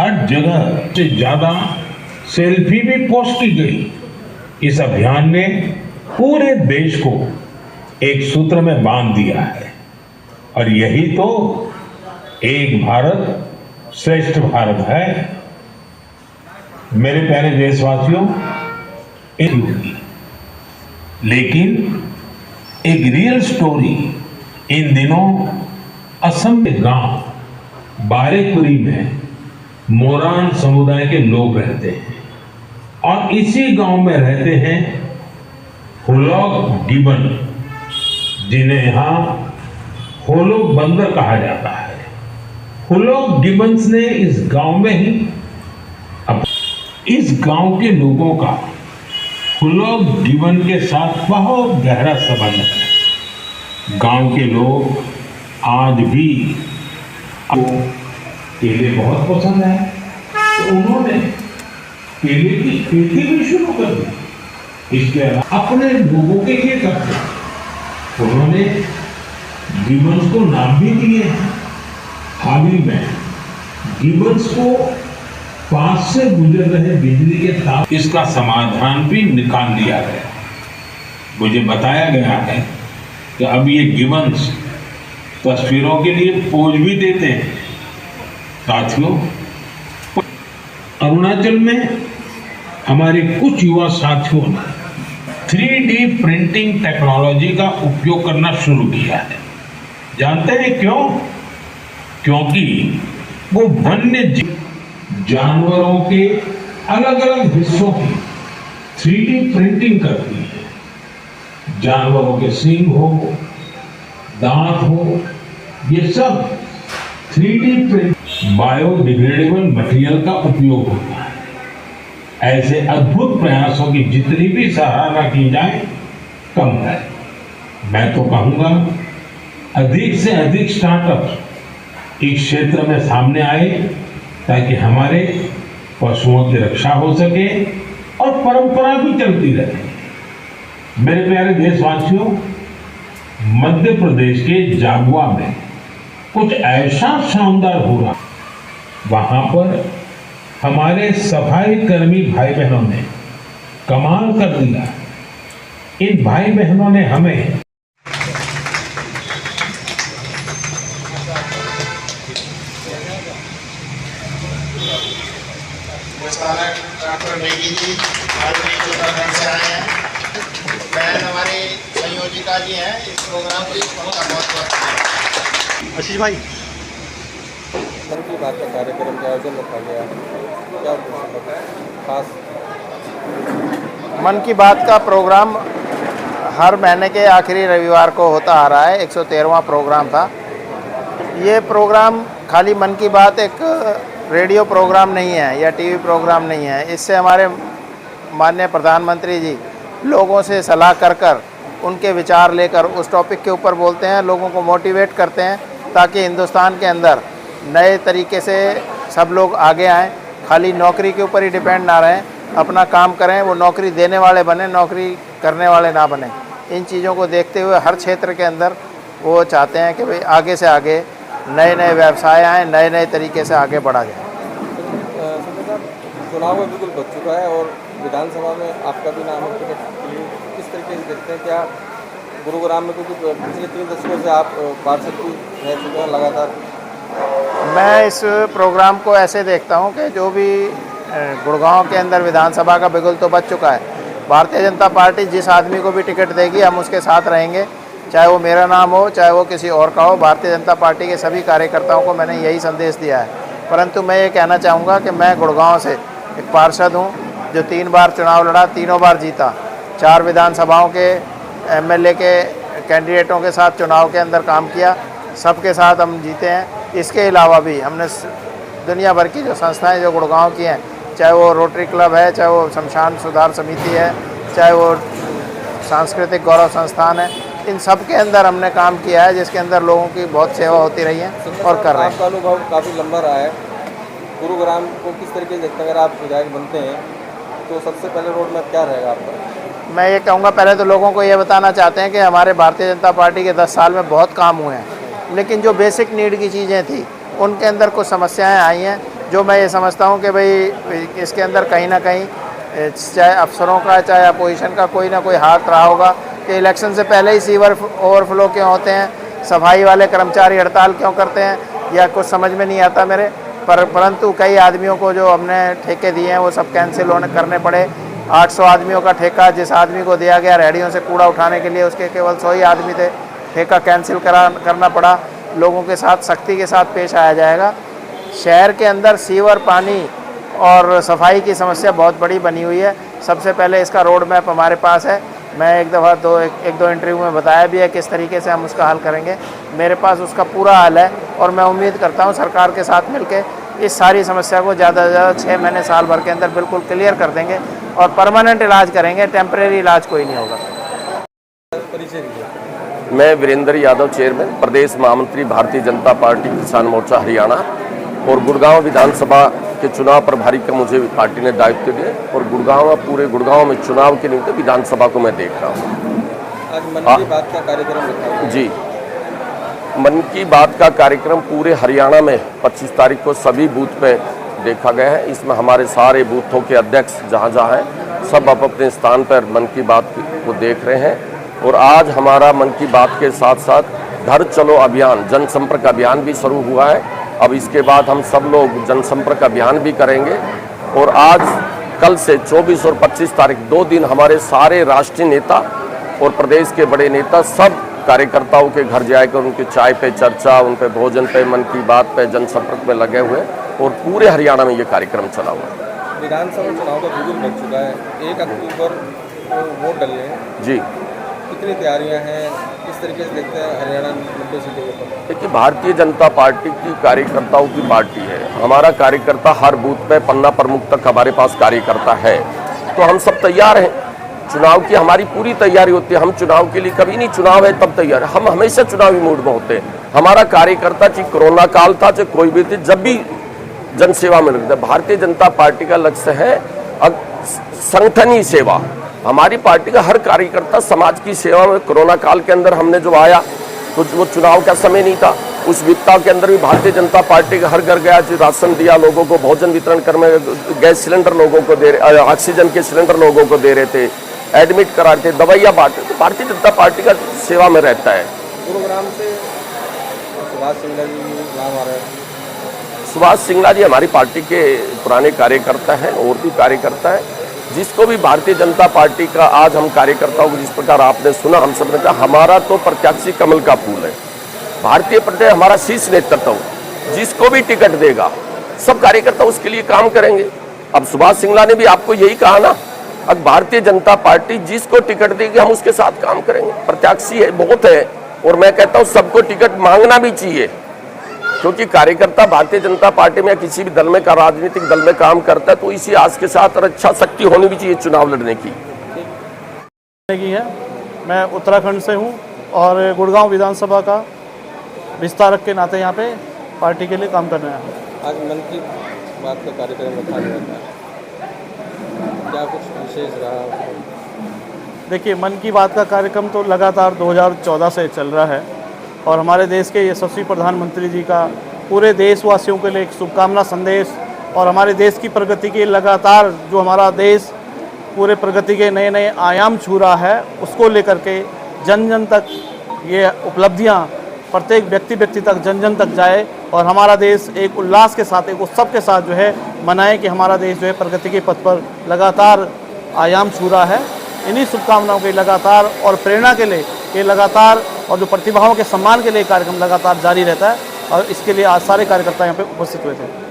हर जगह से ज्यादा सेल्फी भी पोस्ट की गई। इस अभियान ने पूरे देश को एक सूत्र में बांध दिया है और यही तो एक भारत श्रेष्ठ भारत है। मेरे प्यारे देशवासियों, लेकिन एक रियल स्टोरी इन दिनों असम के गांव बारेकुरी में मोरान समुदाय के लोग रहते हैं और इसी गांव में रहते हैं हुलॉक गिबन, जिन्हें यहां होलोक बंदर कहा जाता है। हुलॉक गिबन्स ने इस गांव में ही इस गांव के लोगों का हुलॉक गिबन के साथ बहुत गहरा संबंध है। गांव के लोग आज भी केले बहुत पसंद है, तो उन्होंने केले की खेती भी शुरू कर दी। इसके अलावा अपने लोगों के लिए करते हैं। उन्होंने गिबन्स को नाम भी दिए हैं। हाल ही में गिबन्स को पास से गुजर रहे बिजली के तार, इसका समाधान भी निकाल दिया गया। मुझे बताया गया है कि अब ये गिबन्स तस्वीरों के लिए पोज भी देते हैं। साथियों, अरुणाचल में हमारे कुछ युवा साथियों ने 3D प्रिंटिंग टेक्नोलॉजी का उपयोग करना शुरू किया है। जानते हैं क्यों? क्योंकि वो वन्य जानवरों के अलग अलग हिस्सों की 3D प्रिंटिंग करती है। जानवरों के सींग हो, दांत हो, ये सब 3D प्रिंट बायोडिग्रेडेबल मटेरियल का उपयोग होता है। ऐसे अद्भुत प्रयासों की जितनी भी सराहना की जाए कम है। मैं तो कहूंगा अधिक से अधिक स्टार्टअप इस क्षेत्र में सामने आए ताकि हमारे पशुओं की रक्षा हो सके और परंपरा भी चलती रहे। मेरे प्यारे देशवासियों, मध्य प्रदेश के जाबुआ में कुछ ऐसा शानदार हो रहा, वहां पर हमारे सफाई कर्मी भाई बहनों ने कमाल कर दिया। इन भाई बहनों ने हमें हमारे संयोजिका जी हैं इस प्रोग्राम की बहुत आशीष भाई, मन की बात का कार्यक्रम का आयोजन रखा गया, क्या खास? मन की बात का प्रोग्राम हर महीने के आखिरी रविवार को होता आ रहा है। 113वां प्रोग्राम था। ये प्रोग्राम खाली मन की बात एक रेडियो प्रोग्राम नहीं है या टीवी प्रोग्राम नहीं है। इससे हमारे माननीय प्रधानमंत्री जी लोगों से सलाह कर उनके विचार लेकर उस टॉपिक के ऊपर बोलते हैं, लोगों को मोटिवेट करते हैं ताकि हिंदुस्तान के अंदर नए तरीके से सब लोग आगे आएँ, खाली नौकरी के ऊपर ही डिपेंड ना रहें, अपना काम करें, वो नौकरी देने वाले बने, नौकरी करने वाले ना बने। इन चीज़ों को देखते हुए हर क्षेत्र के अंदर वो चाहते हैं कि भाई आगे से आगे नए नए व्यवसाय आएँ, नए नए तरीके से आगे बढ़ा जाए। चुनाव में बिल्कुल बच चुका है और विधानसभा में आपका भी नाम है, किस तरीके से देखते हैं? क्या गुरुग्राम में, क्योंकि पिछले 3 दशकों से आप पार्षद भी रह चुके हैं लगातार? मैं इस प्रोग्राम को ऐसे देखता हूं कि जो भी गुड़गांव के अंदर विधानसभा का बिगुल तो बच चुका है। भारतीय जनता पार्टी जिस आदमी को भी टिकट देगी हम उसके साथ रहेंगे, चाहे वो मेरा नाम हो चाहे वो किसी और का हो। भारतीय जनता पार्टी के सभी कार्यकर्ताओं को मैंने यही संदेश दिया है। परंतु मैं ये कहना चाहूँगा कि मैं गुड़गांव से एक पार्षद हूँ जो 3 बार चुनाव लड़ा, तीनों बार जीता। 4 विधानसभाओं के एमएलए के कैंडिडेटों के साथ चुनाव के अंदर काम किया, सबके साथ हम जीते हैं। इसके अलावा भी हमने दुनिया भर की जो संस्थाएं जो गुड़गांव की हैं, चाहे वो रोटरी क्लब है, चाहे वो शमशान सुधार समिति है, चाहे वो सांस्कृतिक गौरव संस्थान है, इन सब के अंदर हमने काम किया है, जिसके अंदर लोगों की बहुत सेवा होती रही है और कर रहे हैं। आपका अनुभव काफ़ी लंबा रहा है। गुरुग्राम को किस तरीके से देखते हैं? अगर आप विधायक बनते हैं तो सबसे पहले रोड मैप क्या रहेगा आपका? मैं ये कहूँगा, पहले तो लोगों को ये बताना चाहते हैं कि हमारे भारतीय जनता पार्टी के 10 साल में बहुत काम हुए हैं, लेकिन जो बेसिक नीड की चीज़ें थी उनके अंदर कुछ समस्याएं आई हैं। जो मैं ये समझता हूँ कि भाई इसके अंदर कहीं ना कहीं चाहे अफसरों का चाहे अपोजिशन का कोई ना कोई हाथ रहा होगा कि इलेक्शन से पहले ही सीवर ओवरफ्लो क्यों होते हैं, सफाई वाले कर्मचारी हड़ताल क्यों करते हैं, या कुछ समझ में नहीं आता मेरे। परंतु कई आदमियों को जो हमने ठेके दिए हैं वो सब कैंसिल करने पड़े। 800 आदमियों का ठेका जिस आदमी को दिया गया रेहड़ियों से कूड़ा उठाने के लिए, उसके केवल 100 ही आदमी थे, ठेका कैंसिल करना पड़ा। लोगों के साथ सख्ती के साथ पेश आया जाएगा। शहर के अंदर सीवर, पानी और सफाई की समस्या बहुत बड़ी बनी हुई है। सबसे पहले इसका रोड मैप हमारे पास है। मैं एक दो इंटरव्यू में बताया भी है किस तरीके से हम उसका हल करेंगे। मेरे पास उसका पूरा हल है और मैं उम्मीद करता हूँ सरकार के साथ मिलकर इस सारी समस्या को ज़्यादा से ज़्यादा 6 महीने साल भर के अंदर बिल्कुल क्लियर कर देंगे और परमानेंट इलाज करेंगे, टेम्परेरी इलाज कोई नहीं होगा। परिचय दीजिए। मैं वीरेंद्र यादव, चेयरमैन प्रदेश महामंत्री भारतीय जनता पार्टी किसान मोर्चा हरियाणा, और गुड़गांव विधानसभा के चुनाव प्रभारी का मुझे पार्टी ने दायित्व दिया और पूरे गुड़गांव में चुनाव के निमित्त विधानसभा को मैं देख रहा हूँ। आज मन की बात का कार्यक्रम रखा हुआ है। जी, मन की बात का कार्यक्रम पूरे हरियाणा में 25 तारीख को सभी बूथ पे देखा गया है। इसमें हमारे सारे बूथों के अध्यक्ष जहाँ हैं सब अपने स्थान पर मन की बात को देख रहे हैं। और आज हमारा मन की बात के साथ साथ घर चलो अभियान, जनसंपर्क अभियान भी शुरू हुआ है। अब इसके बाद हम सब लोग जनसंपर्क अभियान भी करेंगे। और आज कल से 24 और 25 तारीख 2 दिन हमारे सारे राष्ट्रीय नेता और प्रदेश के बड़े नेता सब कार्यकर्ताओं के घर जाकर उनके चाय पे चर्चा, उन पे भोजन पे, मन की बात पे, जनसंपर्क में लगे हुए और पूरे हरियाणा में ये कार्यक्रम चला हुआ है। विधानसभा चुनाव का बिगुल बन चुका है, 1 अक्टूबर को वोट डलने हैं। जी, कितनी तैयारियां हैं, किस तरीके से देखते हैं हरियाणा 90 सीटों के ऊपर? देखिए, भारतीय जनता पार्टी की कार्यकर्ताओं की पार्टी है। हमारा कार्यकर्ता हर बूथ पे पन्ना प्रमुख तक हमारे पास कार्यकर्ता है, तो हम सब तैयार हैं। चुनाव की हमारी पूरी तैयारी होती है। हम चुनाव के लिए कभी नहीं, चुनाव है तब तैयार, हम हमेशा चुनावी मूड में होते हैं। हमारा कार्यकर्ता चाहे कोरोना काल था चाहे कोई भी थी, जब भी जनसेवा में लगता है। भारतीय जनता पार्टी का लक्ष्य है संगठनीय सेवा। हमारी पार्टी का हर कार्यकर्ता समाज की सेवा में, कोरोना काल के अंदर हमने जो आया तो वो चुनाव का समय नहीं था, उस विपदा के अंदर भी भारतीय जनता पार्टी का हर घर गया, जो राशन दिया लोगों को, भोजन वितरण कर में, गैस सिलेंडर लोगों को दे रहे, ऑक्सीजन के सिलेंडर लोगों को दे रहे थे, एडमिट कराते, दवाइयाँ बांटे, तो भारतीय जनता पार्टी का सेवा में रहता है। गुरुग्राम से सुभाष सिंगला जी नाम आ रहा है। सुभाष सिंगला जी हमारी पार्टी के पुराने कार्यकर्ता हैं और भी कार्यकर्ता हैं। जिसको भी भारतीय जनता पार्टी का आज हम कार्यकर्ताओं को जिस प्रकार आपने सुना, हम सब ने कहा हमारा तो प्रत्याशी कमल का फूल है। भारतीय प्रदेश हमारा शीर्ष नेतृत्व, जिसको भी टिकट देगा सब कार्यकर्ता उसके लिए काम करेंगे। अब सुभाष सिंगला ने भी आपको यही कहा ना, अब भारतीय जनता पार्टी जिसको टिकट देगी हम उसके साथ काम करेंगे। प्रत्याशी है बहुत है, और मैं कहता हूँ सबको टिकट मांगना भी चाहिए, क्योंकि कार्यकर्ता भारतीय जनता पार्टी में किसी भी दल में का राजनीतिक दल में काम करता है तो इसी आस के साथ रक्षा शक्ति होनी भी चाहिए चुनाव लड़ने की। है मैं उत्तराखंड से हूँ और गुड़गांव विधानसभा का विस्तारक के नाते यहाँ पे पार्टी के लिए काम कर रहे हैं। आज मन की बात का कार्यक्रम रखा गया था, क्या कुछ विशेष रहा? देखिए, मन की बात का कार्यक्रम तो लगातार 2014 से चल रहा है और हमारे देश के यशस्वी प्रधानमंत्री जी का पूरे देशवासियों के लिए एक शुभकामना संदेश और हमारे देश की प्रगति के लगातार जो हमारा देश पूरे प्रगति के नए नए आयाम छू रहा है, उसको लेकर के जन जन तक ये उपलब्धियां प्रत्येक व्यक्ति तक, जन जन तक जाए और हमारा देश एक उल्लास के साथ, एक उत्सव के साथ जो है मनाए कि हमारा देश जो है प्रगति के पथ पर लगातार आयाम छू रहा है। इन्हीं शुभकामनाओं के लगातार और प्रेरणा के लिए ये लगातार और जो प्रतिभाओं के सम्मान के लिए कार्यक्रम लगातार जारी रहता है और इसके लिए आज सारे कार्यकर्ता यहाँ पे उपस्थित हुए थे।